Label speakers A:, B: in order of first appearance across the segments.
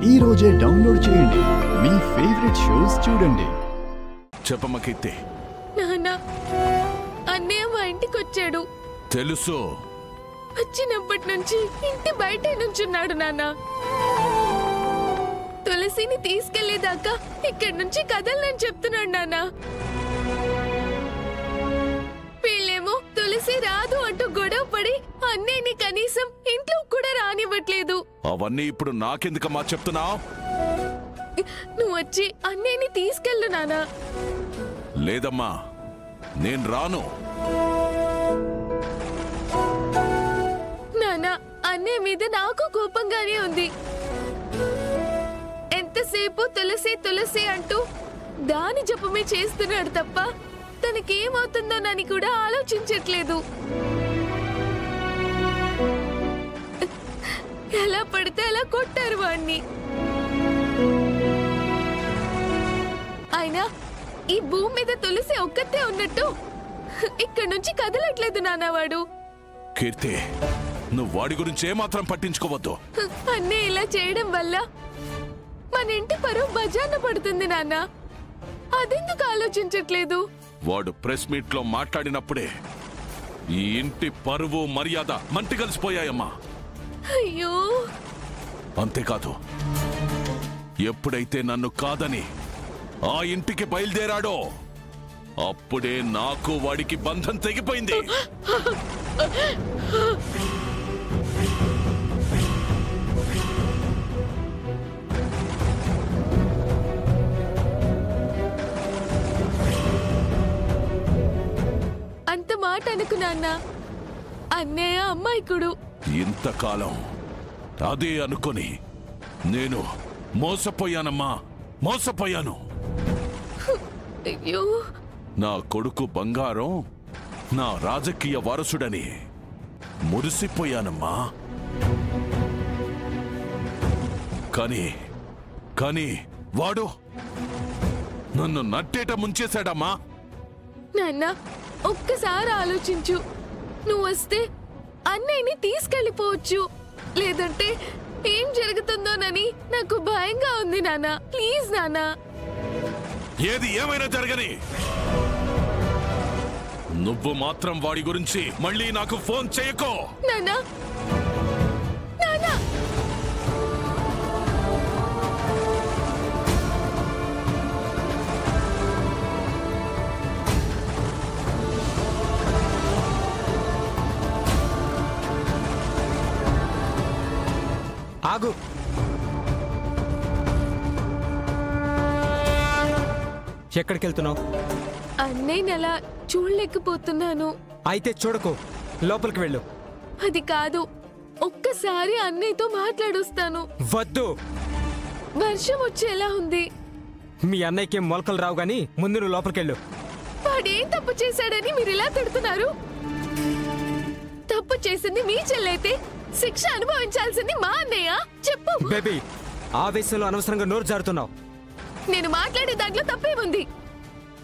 A: ఈ రోజే డౌన్లోడ్ చేయండి. మీ ఫేవరెట్ షోస్ చూడండి.
B: చెప్పమ్మ కీర్తి.
C: నాన్న, అన్నయ్య మా ఇంటికి వచ్చాడు.
B: తెలుసు.
C: వచ్చినప్పటి నుంచి ఇంటి బయటే నుంచున్నాడు నాన్న. తులసిని తీసుకెళ్లేదాకా ఇక్కడి నుంచి కదలని చెప్తున్నాడు నాన్న. వీళ్ళేమో తులసి రాదు అంటూ గొడవ పడి అన్నయ్యని కనీసం ఇంట్లో కూడా రానివ్వట్లేదు.
B: అవన్నీ ఇప్పుడు నాకెందుకమ్మా చెప్తున్నావు?
C: నువ్వు వచ్చి అన్నయ్యని తీసుకెళ్ళు నాన్న.
B: లేదమ్మా, నేను రాను.
C: నాన్న, అన్నయ్య మీద నాకు కోపంగానే ఉంది. ఎంతసేపు తులసి తులసి అంటూ దాని జపమే చేస్తున్నాడు తప్ప తనకేమవుతుందోనని కూడా ఆలోచించట్లేదు. ఎలా పడితే అలా కొట్టారు వాణ్ణి. అయినా ఈ భూమి మీద తులసి ఒక్కతే ఉన్నట్టు ఇక్కడి నుంచి కదలట్లేదు నాన్నవాడు.
B: కీర్తి, నువ్వు వాడి గురించి ఏమాత్రం పట్టించుకోవద్దు.
C: అన్నీ ఇలా చేయడం వల్ల మన ఇంటి పరువు బజార్న పడుతుంది నాన్న. అదెందుకు ఆలోచించట్లేదు?
B: వాడు ప్రెస్ మీట్ లో మాట్లాడినప్పుడే ఈ ఇంటి పరువు మర్యాద మంటి కలిసిపోయాయమ్మా.
C: అయ్యో,
B: అంతేకాదు, ఎప్పుడైతే నన్ను కాదని ఆ ఇంటికి బయలుదేరాడో అప్పుడే నాకు వాడికి బంధం తెగిపోయింది.
C: అంత మాట అనుకు నాన్న. అన్నయ్య అమ్మాయికుడు.
B: ఇంతకాలం అదే అనుకొని నేను మోసపోయానమ్మా, మోసపోయాను.
C: అయ్యో,
B: నా కొడుకు బంగారం నా రాజకీయ వారసుడని మురిసిపోయానమ్మా. కానీ వాడు నన్ను నట్టేట ముంచేశాడమ్మా.
C: నాన్న, ఒక్కసారి ఆలోచించు. నువ్వు వస్తే అన్నయ్యని తీసుకెళ్ళిపోవచ్చు. లేదంటే ఏం జరుగుతుందోనని నాకు భయంగా ఉంది నాన్న. ప్లీజ్ నాన్న.
B: ఏది ఏమైనా జరగని, నువ్వు మాత్రం వాడి గురించి మళ్ళీ నాకు ఫోన్ చేయకో.
C: నాన్న, నాన్న.
D: ఆగు. ఎక్కడికి వెళ్తున్నావు?
C: అన్నయ్యని అలా చూడలేకపోతున్నాను.
D: అయితే చూడకు, లోపలికి వెళ్ళు.
C: అది కాదు, ఒక్కసారి అన్నయ్యతో మాట్లాడొస్తాను.
D: వద్దు.
C: వర్షం వచ్చేలా ఉంది.
D: మీ అన్నయ్యకి మొలకలు రావు గాని ముందు నువ్వు లోపలికి వెళ్ళు.
C: వాడేం తప్పు చేశాడని మీరు ఇలా తిడుతున్నారు? తప్పు చేసింది మీ చెల్లైతే శిక్ష అనుభవించాల్సింది మా అన్నయ్య. చెప్పు
D: బేబీ, ఆవేశంలో అనవసరంగా నోరు జారుతున్నావు.
C: నేను మాట్లాడే దాంట్లో తప్పేముంది?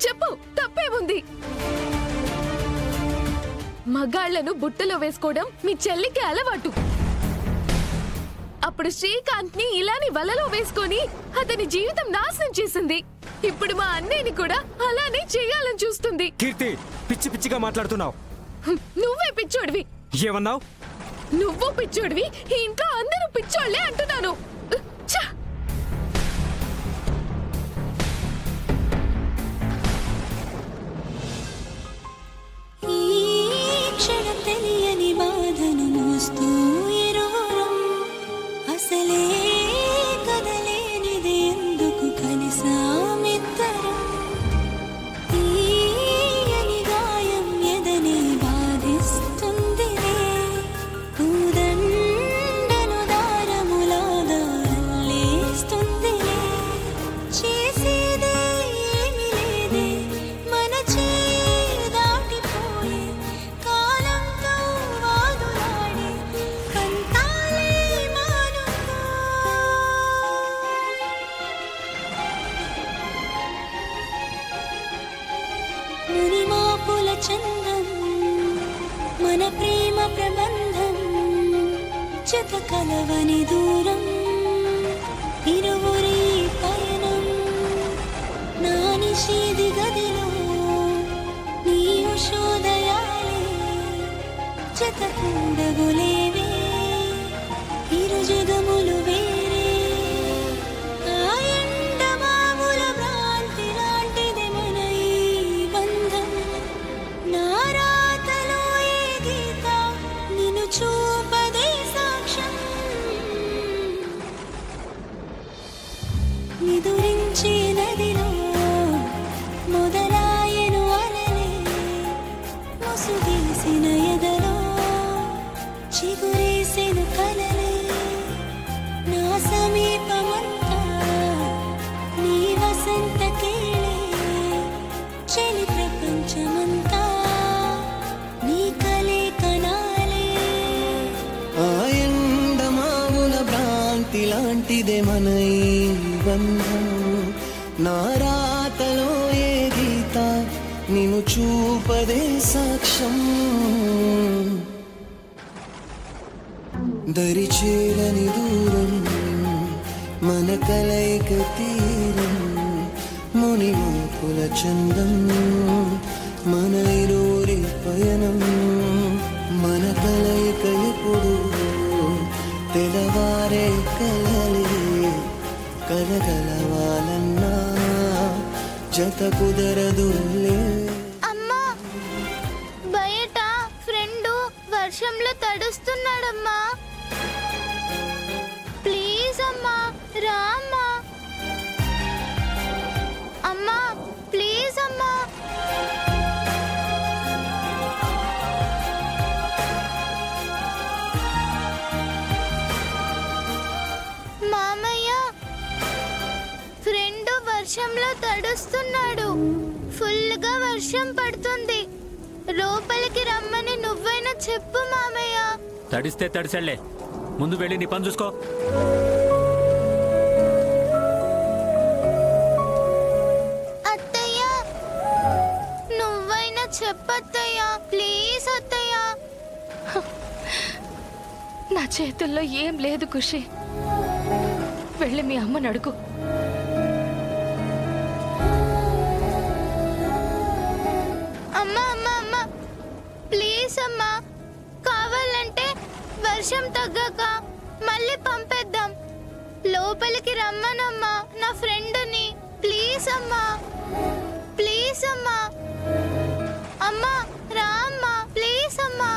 C: చెప్పు, తప్పేముంది? మగాళ్లను బుట్టలో వేసుకోవడం మీ చెల్లికి అలవాటు. అప్పుడు శ్రీకాంత్ ని ఇలాని వలలో వేసుకొని అతని జీవితం నాశనం చేసింది. ఇప్పుడు మా అన్నయ్యని కూడా అలానే చేయాలని చూస్తుంది.
D: కీర్తి, పిచ్చి పిచ్చిగా మాట్లాడుతున్నావు.
C: నువ్వే పిచ్చోడివి.
D: ఏమన్నావు?
C: నువ్వు పిచ్చోడివి, ఈ ఇంట్లో అందరూ పిచ్చోళ్లే అంటున్నాను.
E: తెలియని బాధను మోస్తూ ఇరువురం అసలే కదలేనిది ఎందుకు కలిసామిద్దరం. తీయని గాయం ఎదని బాధిస్తుందిలే, పూదండను దారములాగా అల్లేస్తుందిలే. చేసేదే ఏమి లేదే, మన చేయి దాటిపోయే కాలంతో వాదులాడే పంతాలే మానుకో. మునిమాపుల చందం మన ప్రేమ ప్రబంధం, జత కలవని దూరం జతకూడగులేవే ఇరు జగములు వేరే ఆ ఎండమావుల భ్రాంతి లాంటిది మన ఈ బంధం నా రాతలో ఏ గీత నిన్ను చూపదే సాక్ష్యం నిదురించి నదిలో మొదలాయను అలలే ముసుగేసిన ఎదలో చిగురేసెను కలలే నా సమీపమంతా నీ వసంత కేళే చెలి ప్రపంచమంతా నీ కలే కనాలే
F: ఆ ఎండమావుల భ్రాంతి లాంటిదే మన ఈ బంధం నా రాతలో ఏ గీత నిన్ను చూపదే సాక్ష్యం దరిచేరని దూరం మన కలయిక తీరం మునిమోపుల చందం మన ఇరువురి పయనం మన కలయిక ఎప్పుడు తెలవారే కలలే కలగలవాలన్నా జత కుదరదులే
G: అమ్మా బయట ఫ్రెండు వర్షంలో తడుస్తున్నాడమ్మా ప్లీజ్ అమ్మా రా అమ్మా అమ్మా ప్లీజ్ అమ్మా మామయ్య ఫ్రెండు వర్షంలో తడుస్తున్నాడు ఫుల్గా వర్షం పడుతుంది లోపలికి రమ్మని నువ్వైనా చెప్పు మామయ్య
H: తడిస్తే తడిసెళ్ళే ముందు వెళ్ళి నీ పని చూసుకో
G: అత్తయ్య నువ్వైనా చెప్పత్తయ్య ప్లీజ్ అత్తయ్య
C: నా చేతుల్లో ఏం లేదు ఖుషి వెళ్ళి మీ అమ్మని అడుగు
G: అమ్మా అమ్మా అమ్మా ప్లీజ్ అమ్మా కావాలంటే వర్షం తగ్గాక మళ్ళీ పంపేద్దాం లోపలికి రమ్మనమ్మా నా ఫ్రెండ్ని ప్లీజ్ అమ్మా ప్లీజ్ అమ్మా అమ్మా రా అమ్మా ప్లీజ్ అమ్మా